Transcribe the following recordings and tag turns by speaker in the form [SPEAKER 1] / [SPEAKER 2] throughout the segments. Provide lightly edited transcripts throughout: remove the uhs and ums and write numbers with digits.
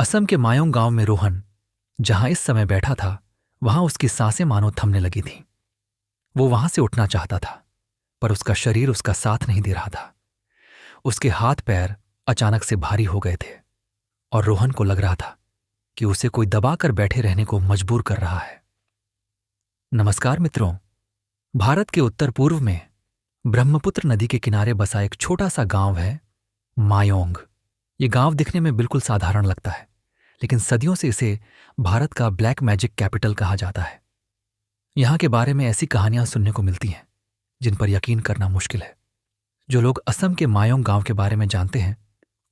[SPEAKER 1] असम के मायोंग गांव में रोहन जहां इस समय बैठा था, वहां उसकी सांसें मानो थमने लगी थीं। वो वहां से उठना चाहता था, पर उसका शरीर उसका साथ नहीं दे रहा था। उसके हाथ पैर अचानक से भारी हो गए थे और रोहन को लग रहा था कि उसे कोई दबाकर बैठे रहने को मजबूर कर रहा है। नमस्कार मित्रों, भारत के उत्तर पूर्व में ब्रह्मपुत्र नदी के किनारे बसा एक छोटा सा गांव है मायोंग। ये गांव दिखने में बिल्कुल साधारण लगता है, लेकिन सदियों से इसे भारत का ब्लैक मैजिक कैपिटल कहा जाता है। यहां के बारे में ऐसी कहानियां सुनने को मिलती हैं जिन पर यकीन करना मुश्किल है। जो लोग असम के मायोंग गांव के बारे में जानते हैं,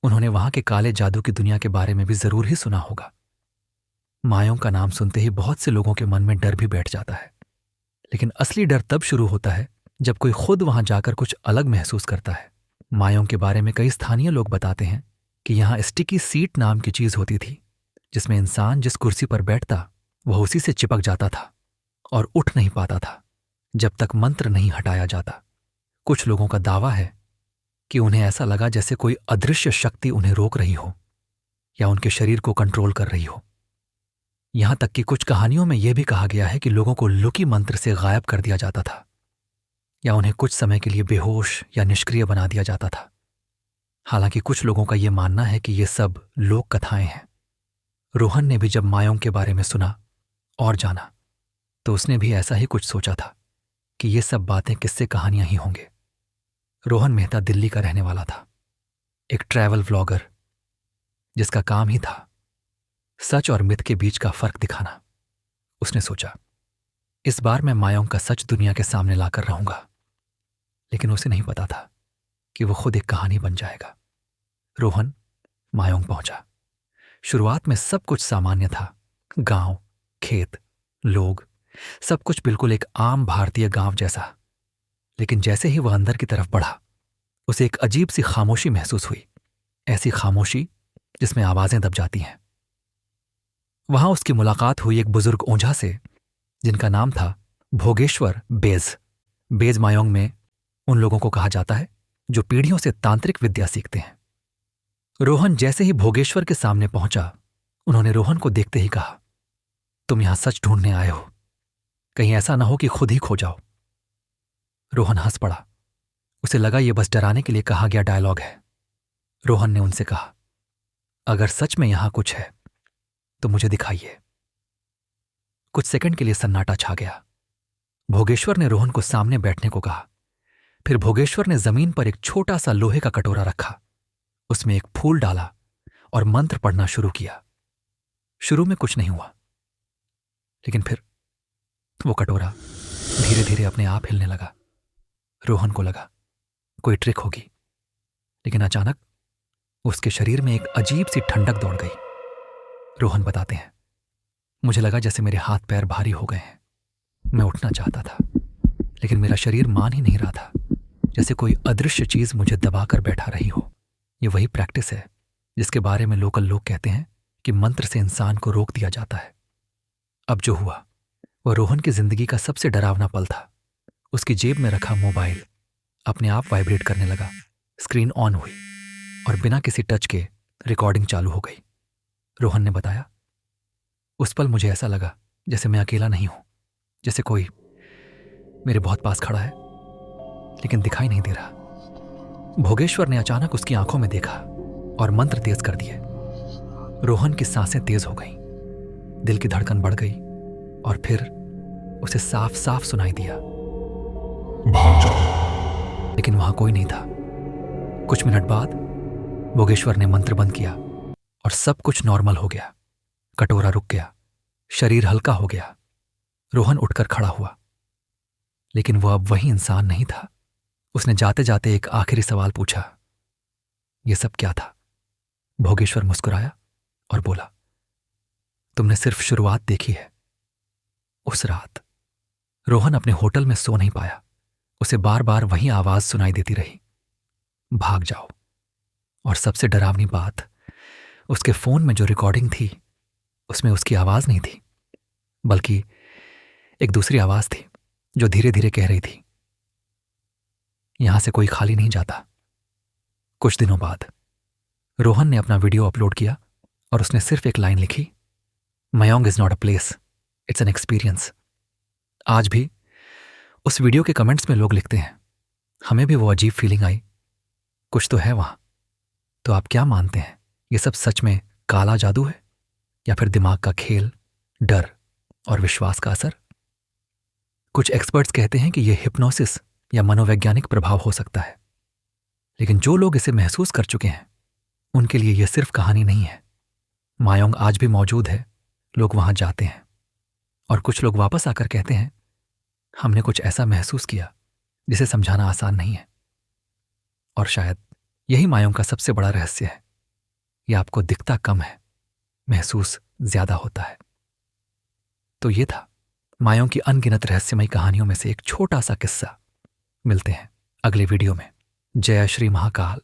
[SPEAKER 1] उन्होंने वहां के काले जादू की दुनिया के बारे में भी जरूर ही सुना होगा। मायोंग का नाम सुनते ही बहुत से लोगों के मन में डर भी बैठ जाता है, लेकिन असली डर तब शुरू होता है जब कोई खुद वहां जाकर कुछ अलग महसूस करता है। मायोंग के बारे में कई स्थानीय लोग बताते हैं कि यहां स्टिकी सीट नाम की चीज होती थी, जिसमें इंसान जिस कुर्सी पर बैठता वह उसी से चिपक जाता था और उठ नहीं पाता था जब तक मंत्र नहीं हटाया जाता। कुछ लोगों का दावा है कि उन्हें ऐसा लगा जैसे कोई अदृश्य शक्ति उन्हें रोक रही हो या उनके शरीर को कंट्रोल कर रही हो। यहां तक कि कुछ कहानियों में यह भी कहा गया है कि लोगों को लुकी मंत्र से गायब कर दिया जाता था या उन्हें कुछ समय के लिए बेहोश या निष्क्रिय बना दिया जाता था। हालांकि कुछ लोगों का यह मानना है कि ये सब लोक कथाएं हैं। रोहन ने भी जब मायोंग के बारे में सुना और जाना, तो उसने भी ऐसा ही कुछ सोचा था कि ये सब बातें किस्से कहानियां ही होंगे। रोहन मेहता दिल्ली का रहने वाला था, एक ट्रैवल व्लॉगर, जिसका काम ही था सच और मिथ के बीच का फर्क दिखाना। उसने सोचा, इस बार मैं मायोंग का सच दुनिया के सामने लाकर रहूंगा। लेकिन उसे नहीं पता था कि वो खुद एक कहानी बन जाएगा। रोहन मायोंग पहुंचा। शुरुआत में सब कुछ सामान्य था। गांव, खेत, लोग, सब कुछ बिल्कुल एक आम भारतीय गांव जैसा। लेकिन जैसे ही वह अंदर की तरफ बढ़ा, उसे एक अजीब सी खामोशी महसूस हुई। ऐसी खामोशी जिसमें आवाजें दब जाती हैं। वहां उसकी मुलाकात हुई एक बुजुर्ग ओंझा से, जिनका नाम था भोगेश्वर बेज। बेज मायोंग में उन लोगों को कहा जाता है जो पीढ़ियों से तांत्रिक विद्या सीखते हैं। रोहन जैसे ही भोगेश्वर के सामने पहुंचा, उन्होंने रोहन को देखते ही कहा, तुम यहां सच ढूंढने आए हो, कहीं ऐसा ना हो कि खुद ही खो जाओ। रोहन हंस पड़ा। उसे लगा यह बस डराने के लिए कहा गया डायलॉग है। रोहन ने उनसे कहा, अगर सच में यहां कुछ है तो मुझे दिखाइए। कुछ सेकंड के लिए सन्नाटा छा गया। भोगेश्वर ने रोहन को सामने बैठने को कहा। फिर भोगेश्वर ने जमीन पर एक छोटा सा लोहे का कटोरा रखा, उसमें एक फूल डाला और मंत्र पढ़ना शुरू किया। शुरू में कुछ नहीं हुआ, लेकिन फिर वो कटोरा धीरे धीरे अपने आप हिलने लगा। रोहन को लगा कोई ट्रिक होगी, लेकिन अचानक उसके शरीर में एक अजीब सी ठंडक दौड़ गई। रोहन बताते हैं, मुझे लगा जैसे मेरे हाथ पैर भारी हो गए हैं। मैं उठना चाहता था, लेकिन मेरा शरीर मान ही नहीं रहा था, जैसे कोई अदृश्य चीज मुझे दबाकर बैठा रही हो। ये वही प्रैक्टिस है जिसके बारे में लोकल लोग कहते हैं कि मंत्र से इंसान को रोक दिया जाता है। अब जो हुआ वह रोहन की जिंदगी का सबसे डरावना पल था। उसकी जेब में रखा मोबाइल अपने आप वाइब्रेट करने लगा। स्क्रीन ऑन हुई और बिना किसी टच के रिकॉर्डिंग चालू हो गई। रोहन ने बताया, उस पल मुझे ऐसा लगा जैसे मैं अकेला नहीं हूं, जैसे कोई मेरे बहुत पास खड़ा है लेकिन दिखाई नहीं दे रहा। भोगेश्वर ने अचानक उसकी आंखों में देखा और मंत्र तेज कर दिए। रोहन की सांसें तेज हो गईं, दिल की धड़कन बढ़ गई और फिर उसे साफ साफ सुनाई दिया, भाग जाओ। लेकिन वहां कोई नहीं था। कुछ मिनट बाद भोगेश्वर ने मंत्र बंद किया और सब कुछ नॉर्मल हो गया। कटोरा रुक गया, शरीर हल्का हो गया। रोहन उठकर खड़ा हुआ, लेकिन वह अब वही इंसान नहीं था। उसने जाते जाते एक आखिरी सवाल पूछा, यह सब क्या था? भोगेश्वर मुस्कुराया और बोला, तुमने सिर्फ शुरुआत देखी है। उस रात रोहन अपने होटल में सो नहीं पाया। उसे बार बार वही आवाज सुनाई देती रही, भाग जाओ। और सबसे डरावनी बात, उसके फोन में जो रिकॉर्डिंग थी उसमें उसकी आवाज नहीं थी, बल्कि एक दूसरी आवाज थी जो धीरे धीरे कह रही थी, यहां से कोई खाली नहीं जाता। कुछ दिनों बाद रोहन ने अपना वीडियो अपलोड किया और उसने सिर्फ एक लाइन लिखी, Mayong is not a place, it's an experience. आज भी उस वीडियो के कमेंट्स में लोग लिखते हैं, हमें भी वो अजीब फीलिंग आई, कुछ तो है वहां। तो आप क्या मानते हैं, ये सब सच में काला जादू है या फिर दिमाग का खेल, डर और विश्वास का असर? कुछ एक्सपर्ट्स कहते हैं कि यह हिप्नोसिस या मनोवैज्ञानिक प्रभाव हो सकता है, लेकिन जो लोग इसे महसूस कर चुके हैं उनके लिए यह सिर्फ कहानी नहीं है। मायोंग आज भी मौजूद है, लोग वहां जाते हैं और कुछ लोग वापस आकर कहते हैं, हमने कुछ ऐसा महसूस किया जिसे समझाना आसान नहीं है। और शायद यही मायोंग का सबसे बड़ा रहस्य है, यह आपको दिखता कम है, महसूस ज्यादा होता है। तो ये था मायोंग की अनगिनत रहस्यमयी कहानियों में से एक छोटा सा किस्सा। मिलते हैं अगले वीडियो में। जय श्री महाकाल।